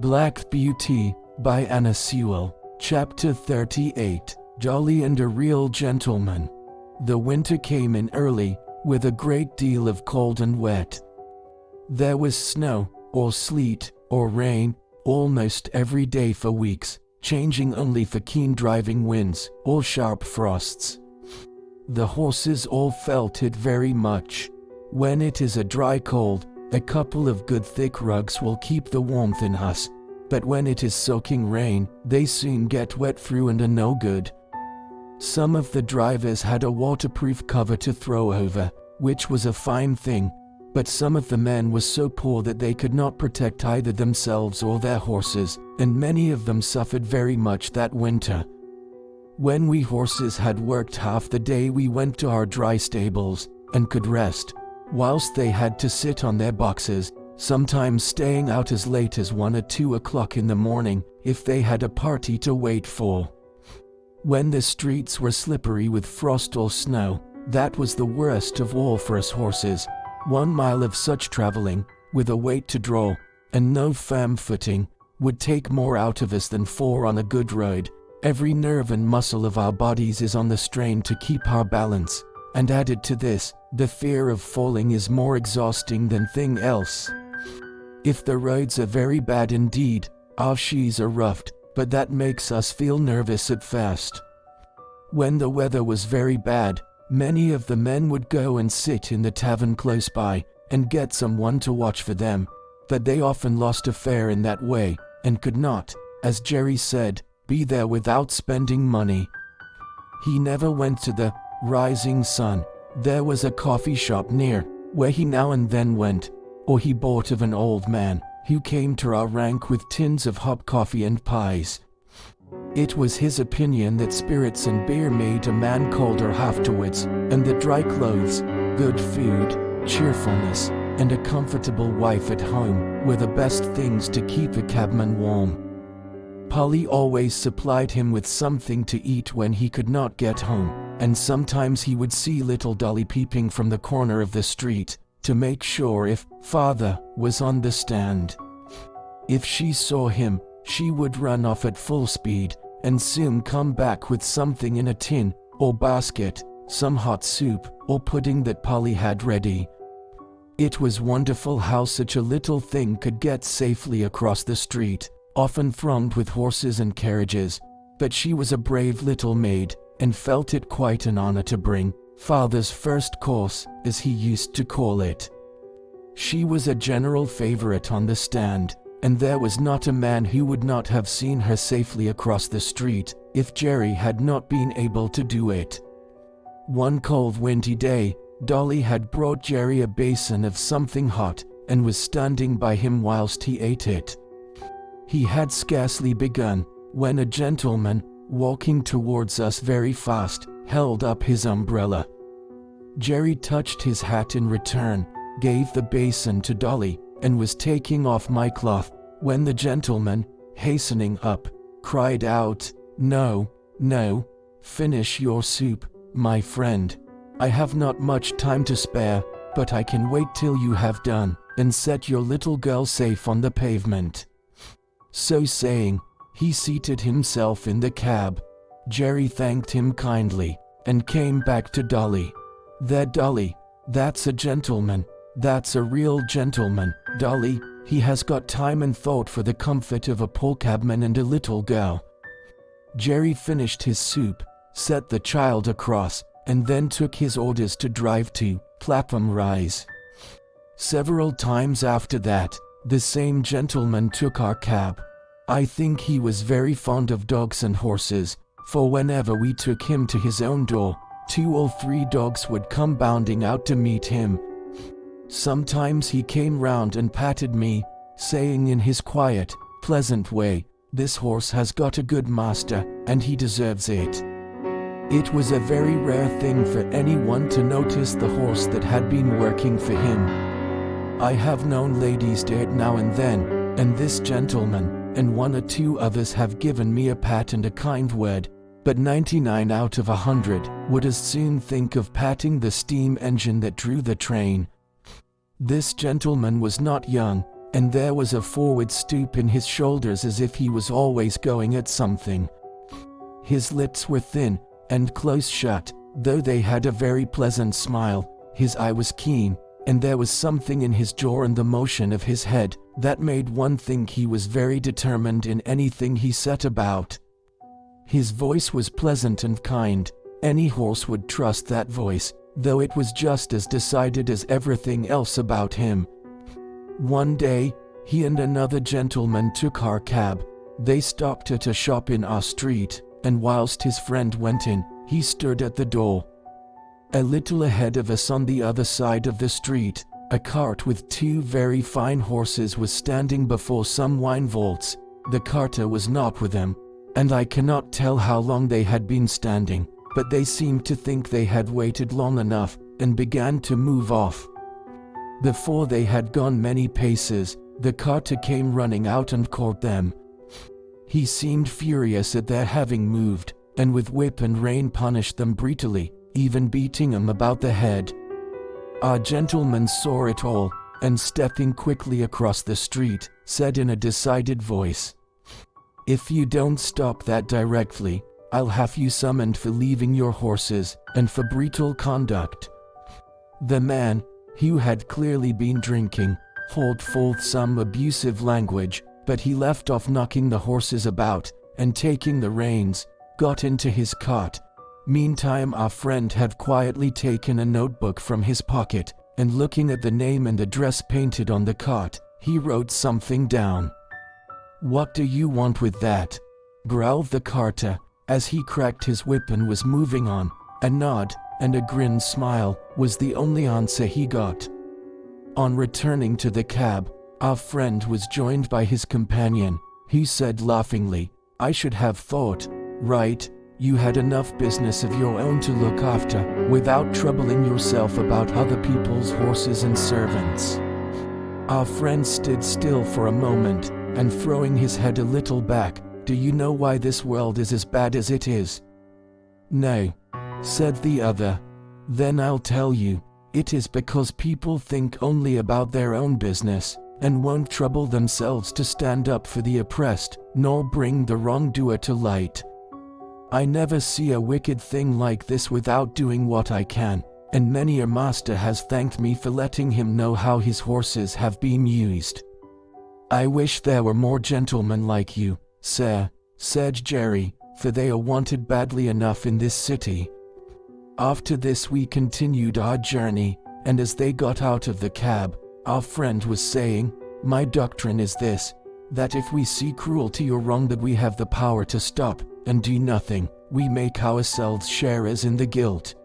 Black Beauty, by Anna Sewell. Chapter 38. Dolly and a Real Gentleman. The winter came in early, with a great deal of cold and wet. There was snow, or sleet, or rain, almost every day for weeks, changing only for keen driving winds, or sharp frosts. The horses all felt it very much. When it is a dry cold, a couple of good thick rugs will keep the warmth in us, but when it is soaking rain, they soon get wet through and are no good. Some of the drivers had a waterproof cover to throw over, which was a fine thing, but some of the men were so poor that they could not protect either themselves or their horses, and many of them suffered very much that winter. When we horses had worked half the day, we went to our dry stables, and could rest, whilst they had to sit on their boxes, sometimes staying out as late as 1 or 2 o'clock in the morning, if they had a party to wait for. When the streets were slippery with frost or snow, that was the worst of all for us horses. 1 mile of such traveling, with a weight to draw, and no firm footing, would take more out of us than 4 on a good road. Every nerve and muscle of our bodies is on the strain to keep our balance, and added to this, the fear of falling is more exhausting than thing else. If the roads are very bad indeed, our shoes are roughed, but that makes us feel nervous at first. When the weather was very bad, many of the men would go and sit in the tavern close by, and get someone to watch for them, but they often lost a fare in that way, and could not, as Jerry said, be there without spending money. He never went to the Rising Sun. There was a coffee shop near, where he now and then went, or he bought of an old man, who came to our rank with tins of hot coffee and pies. It was his opinion that spirits and beer made a man colder afterwards, and that dry clothes, good food, cheerfulness, and a comfortable wife at home were the best things to keep a cabman warm. Polly always supplied him with something to eat when he could not get home, and sometimes he would see little Dolly peeping from the corner of the street, to make sure if father was on the stand. If she saw him, she would run off at full speed, and soon come back with something in a tin, or basket, some hot soup, or pudding that Polly had ready. It was wonderful how such a little thing could get safely across the street, often thronged with horses and carriages, but she was a brave little maid, and felt it quite an honor to bring father's first course, as he used to call it. She was a general favorite on the stand, and there was not a man who would not have seen her safely across the street, if Jerry had not been able to do it. One cold windy day, Dolly had brought Jerry a basin of something hot, and was standing by him whilst he ate it. He had scarcely begun, when a gentleman, walking towards us very fast, held up his umbrella. Jerry touched his hat in return, gave the basin to Dolly, and was taking off my cloth, when the gentleman, hastening up, cried out, "No, no, finish your soup, my friend. I have not much time to spare, but I can wait till you have done, and set your little girl safe on the pavement." So saying, he seated himself in the cab. Jerry thanked him kindly, and came back to Dolly. "There, Dolly, that's a gentleman, that's a real gentleman, Dolly. He has got time and thought for the comfort of a poor cabman and a little girl." Jerry finished his soup, set the child across, and then took his orders to drive to Clapham Rise. Several times after that, the same gentleman took our cab. I think he was very fond of dogs and horses, for whenever we took him to his own door, 2 or 3 dogs would come bounding out to meet him. Sometimes he came round and patted me, saying in his quiet, pleasant way, "This horse has got a good master, and he deserves it." It was a very rare thing for anyone to notice the horse that had been working for him. I have known ladies do it now and then, and this gentleman, and 1 or 2 others have given me a pat and a kind word, but 99 out of 100 would as soon think of patting the steam engine that drew the train. This gentleman was not young, and there was a forward stoop in his shoulders as if he was always going at something. His lips were thin and close shut, though they had a very pleasant smile. His eye was keen, and there was something in his jaw and the motion of his head that made one think he was very determined in anything he set about. His voice was pleasant and kind. Any horse would trust that voice, though it was just as decided as everything else about him. One day, he and another gentleman took our cab. They stopped at a shop in our street, and whilst his friend went in, he stood at the door. A little ahead of us on the other side of the street, a cart with two very fine horses was standing before some wine vaults. The carter was not with them, and I cannot tell how long they had been standing, but they seemed to think they had waited long enough, and began to move off. Before they had gone many paces, the carter came running out and caught them. He seemed furious at their having moved, and with whip and rein punished them brutally, even beating them about the head. Our gentleman saw it all, and stepping quickly across the street, said in a decided voice, "If you don't stop that directly, I'll have you summoned for leaving your horses, and for brutal conduct." The man, who had clearly been drinking, hauled forth some abusive language, but he left off knocking the horses about, and taking the reins, got into his cart. Meantime our friend had quietly taken a notebook from his pocket, and looking at the name and address painted on the cart, he wrote something down. "What do you want with that?" growled the carter, as he cracked his whip and was moving on. A nod and a grim smile was the only answer he got. On returning to the cab, our friend was joined by his companion, who said laughingly, "I should have thought, Wright, you had enough business of your own to look after, without troubling yourself about other people's horses and servants." Our friend stood still for a moment, and throwing his head a little back, "Do you know why this world is as bad as it is?" "No," said the other. "Then I'll tell you. It is because people think only about their own business, and won't trouble themselves to stand up for the oppressed, nor bring the wrongdoer to light. I never see a wicked thing like this without doing what I can, and many a master has thanked me for letting him know how his horses have been used." "I wish there were more gentlemen like you, sir," said Jerry, "for they are wanted badly enough in this city." After this we continued our journey, and as they got out of the cab, our friend was saying, "My doctrine is this, that if we see cruelty or wrong that we have the power to stop, and do nothing, we make ourselves sharers in the guilt.